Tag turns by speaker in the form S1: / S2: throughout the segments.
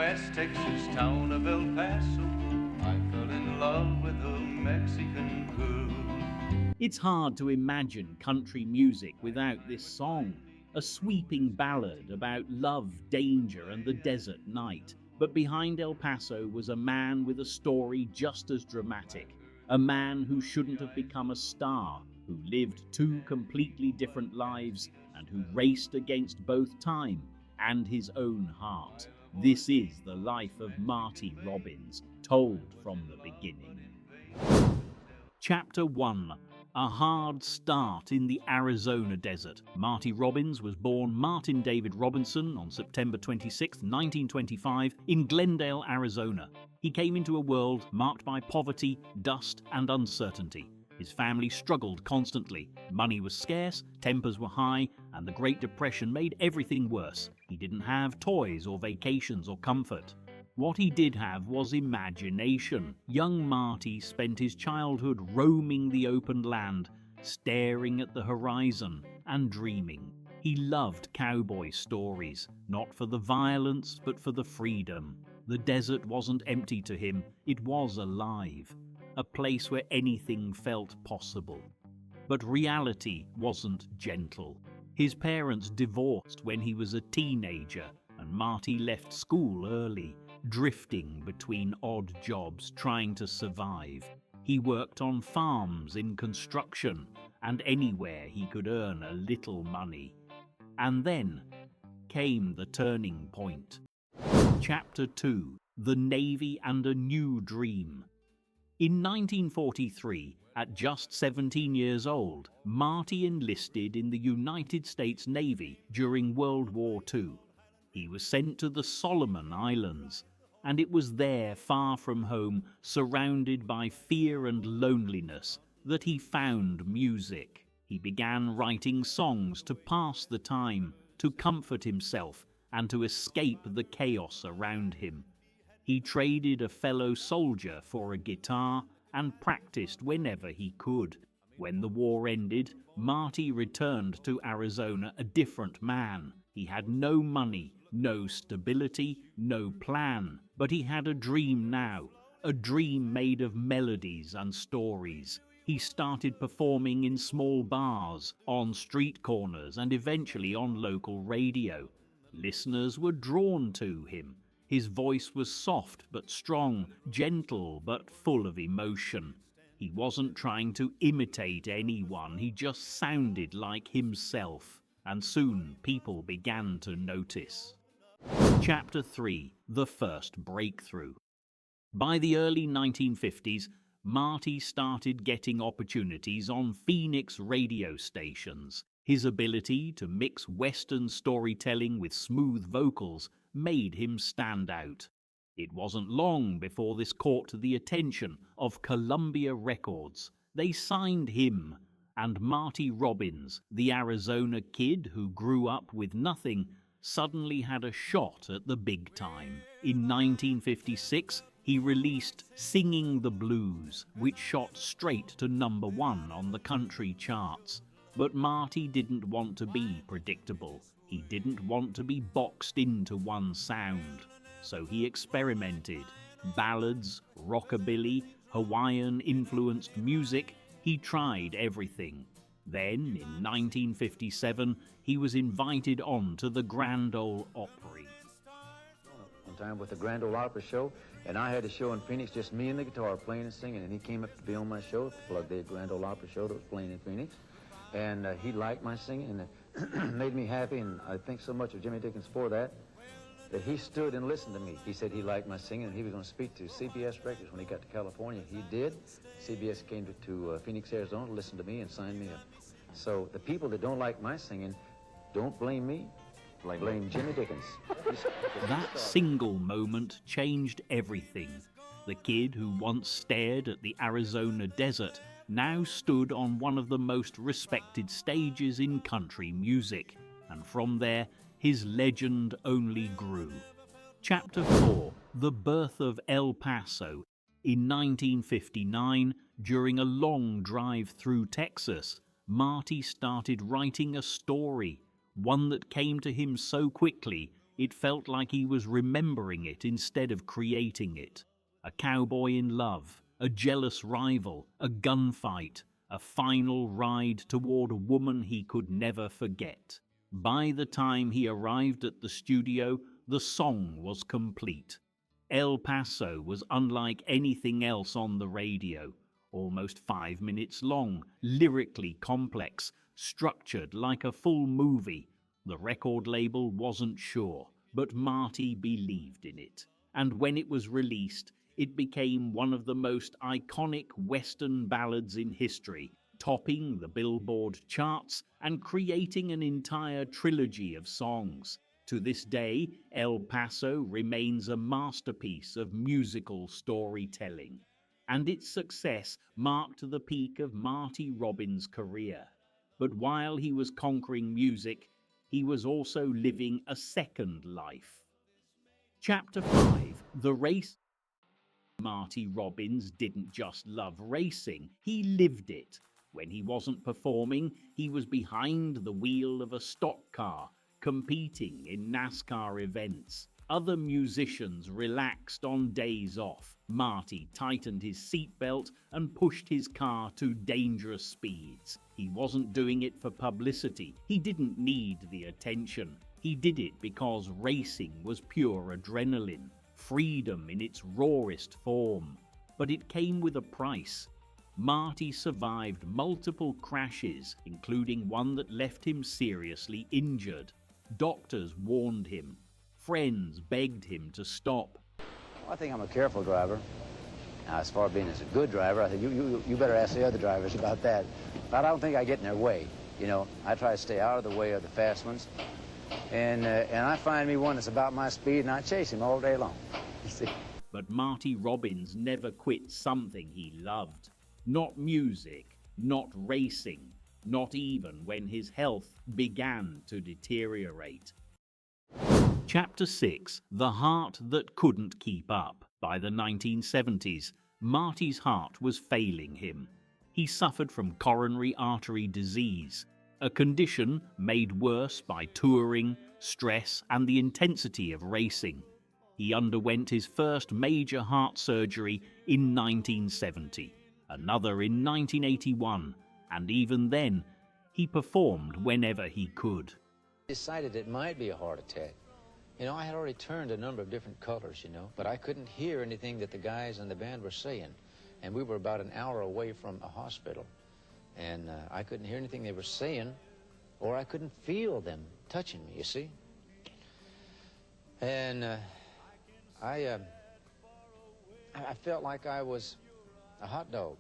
S1: West Texas town of El Paso, I fell in love with a Mexican girl.
S2: It's hard to imagine country music without this song, a sweeping ballad about love, danger, and the desert night. But behind El Paso was a man with a story just as dramatic, a man who shouldn't have become a star, who lived two completely different lives, and who raced against both time and his own heart. This is the life of Marty Robbins, told from the beginning. Chapter 1. A hard start in the Arizona desert. Marty Robbins was born Martin David Robinson on September 26, 1925, in Glendale, Arizona. He came into a world marked by poverty, dust, and uncertainty. His family struggled constantly. Money was scarce, tempers were high, and the Great Depression made everything worse. He didn't have toys or vacations or comfort. What he did have was imagination. Young Marty spent his childhood roaming the open land, staring at the horizon and dreaming. He loved cowboy stories, not for the violence but for the freedom. The desert wasn't empty to him, it was alive. A place where anything felt possible. But reality wasn't gentle. His parents divorced when he was a teenager, and Marty left school early, drifting between odd jobs trying to survive. He worked on farms, in construction, and anywhere he could earn a little money. And then came the turning point. Chapter 2. The Navy and a New Dream. In 1943, at just 17 years old, Marty enlisted in the United States Navy during World War II. He was sent to the Solomon Islands, and it was there, far from home, surrounded by fear and loneliness, that he found music. He began writing songs to pass the time, to comfort himself, and to escape the chaos around him. He traded a fellow soldier for a guitar and practiced whenever he could. When the war ended, Marty returned to Arizona a different man. He had no money, no stability, no plan, but he had a dream now, a dream made of melodies and stories. He started performing in small bars, on street corners, and eventually on local radio. Listeners were drawn to him. His voice was soft but strong, gentle but full of emotion. He wasn't trying to imitate anyone, he just sounded like himself. And soon people began to notice. Chapter 3. The First Breakthrough. By the early 1950s, Marty started getting opportunities on Phoenix radio stations. His ability to mix Western storytelling with smooth vocals made him stand out. It wasn't long before this caught the attention of Columbia Records. They signed him, and Marty Robbins, the Arizona kid who grew up with nothing, suddenly had a shot at the big time. In 1956, he released Singing the Blues, which shot straight to #1 on the country charts. But Marty didn't want to be predictable. He didn't want to be boxed into one sound. So he experimented. Ballads, rockabilly, Hawaiian-influenced music. He tried everything. Then, in 1957, he was invited on to the Grand Ole Opry.
S3: One time with the Grand Ole Opry show, and I had a show in Phoenix, just me and the guitar playing and singing, and he came up to be on my show, plugged the Grand Ole Opry show that was playing in Phoenix, and he liked my singing, and it made me happy, and I think so much of Jimmy Dickens for that he stood and listened to me. He said he liked my singing, and he was going to speak to CBS Records when he got to California. He did. CBS came to Phoenix, Arizona, to listen to me and signed me up. So the people that don't like my singing, don't blame me. Blame Jimmy Dickens.
S2: That single moment changed everything. The kid who once stared at the Arizona desert now stood on one of the most respected stages in country music, and from there, his legend only grew. Chapter 4. The Birth of El Paso. In 1959, during a long drive through Texas, Marty started writing a story, one that came to him so quickly It felt like he was remembering it instead of creating it. A cowboy in love, a jealous rival, a gunfight, a final ride toward a woman he could never forget. By the time he arrived at the studio, the song was complete. El Paso was unlike anything else on the radio. Almost 5 minutes long, lyrically complex, structured like a full movie. The record label wasn't sure, but Marty believed in it. And when it was released, it became one of the most iconic Western ballads in history, topping the Billboard charts and creating an entire trilogy of songs. To this day, El Paso remains a masterpiece of musical storytelling, and its success marked the peak of Marty Robbins' career. But while he was conquering music, he was also living a second life. Chapter 5: The Race. Marty Robbins didn't just love racing, he lived it. When he wasn't performing, he was behind the wheel of a stock car, competing in NASCAR events. Other musicians relaxed on days off. Marty tightened his seatbelt and pushed his car to dangerous speeds. He wasn't doing it for publicity. He didn't need the attention. He did it because racing was pure adrenaline, freedom in its rawest form. But it came with a price. Marty survived multiple crashes, including one that left him seriously injured. Doctors warned him. Friends begged him to stop.
S3: Well, I think I'm a careful driver. Now, as far as being as a good driver, I think you better ask the other drivers about that. But I don't think I get in their way. You know, I try to stay out of the way of the fast ones. And I find me one that's about my speed, and I chase him all day long. You see?
S2: But Marty Robbins never quit something he loved. Not music, not racing, not even when his health began to deteriorate. Chapter 6: The Heart That Couldn't Keep Up. By the 1970s, Marty's heart was failing him. He suffered from coronary artery disease, a condition made worse by touring, stress, and the intensity of racing. He underwent his first major heart surgery in 1970, another in 1981, and even then, he performed whenever he could.
S3: Decided it might be a heart attack. You know, I had already turned a number of different colors, you know, but I couldn't hear anything that the guys in the band were saying. And we were about an hour away from a hospital. And I couldn't hear anything they were saying, or I couldn't feel them touching me, you see. And I felt like I was a hot dog,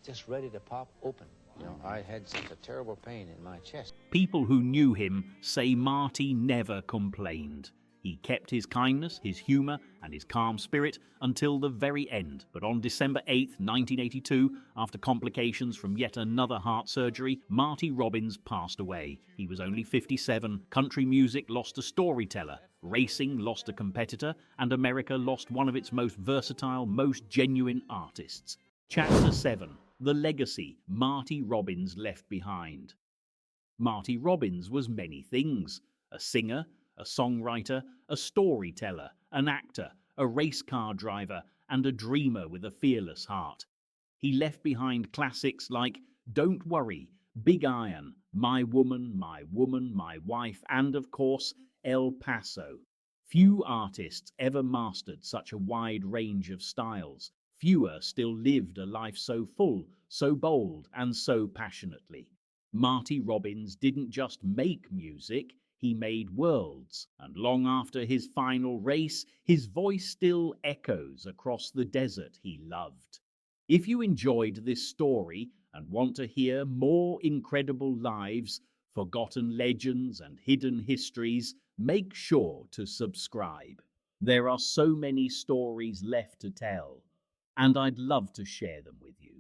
S3: just ready to pop open. You know, I had such a terrible pain in my chest.
S2: People who knew him say Marty never complained. He kept his kindness, his humor, and his calm spirit until the very end. But on December 8, 1982, after complications from yet another heart surgery, Marty Robbins passed away. He was only 57. Country music lost a storyteller, racing lost a competitor, and America lost one of its most versatile, most genuine artists. Chapter 7: The Legacy Marty Robbins Left Behind. Marty Robbins was many things: a singer, a songwriter, a storyteller, an actor, a race car driver, and a dreamer with a fearless heart. He left behind classics like Don't Worry, Big Iron, My Woman, My Wife, and of course, El Paso. Few artists ever mastered such a wide range of styles. Fewer still lived a life so full, so bold, and so passionately. Marty Robbins didn't just make music, he made worlds, and long after his final race, his voice still echoes across the desert he loved. If you enjoyed this story and want to hear more incredible lives, forgotten legends, and hidden histories, make sure to subscribe. There are so many stories left to tell, and I'd love to share them with you.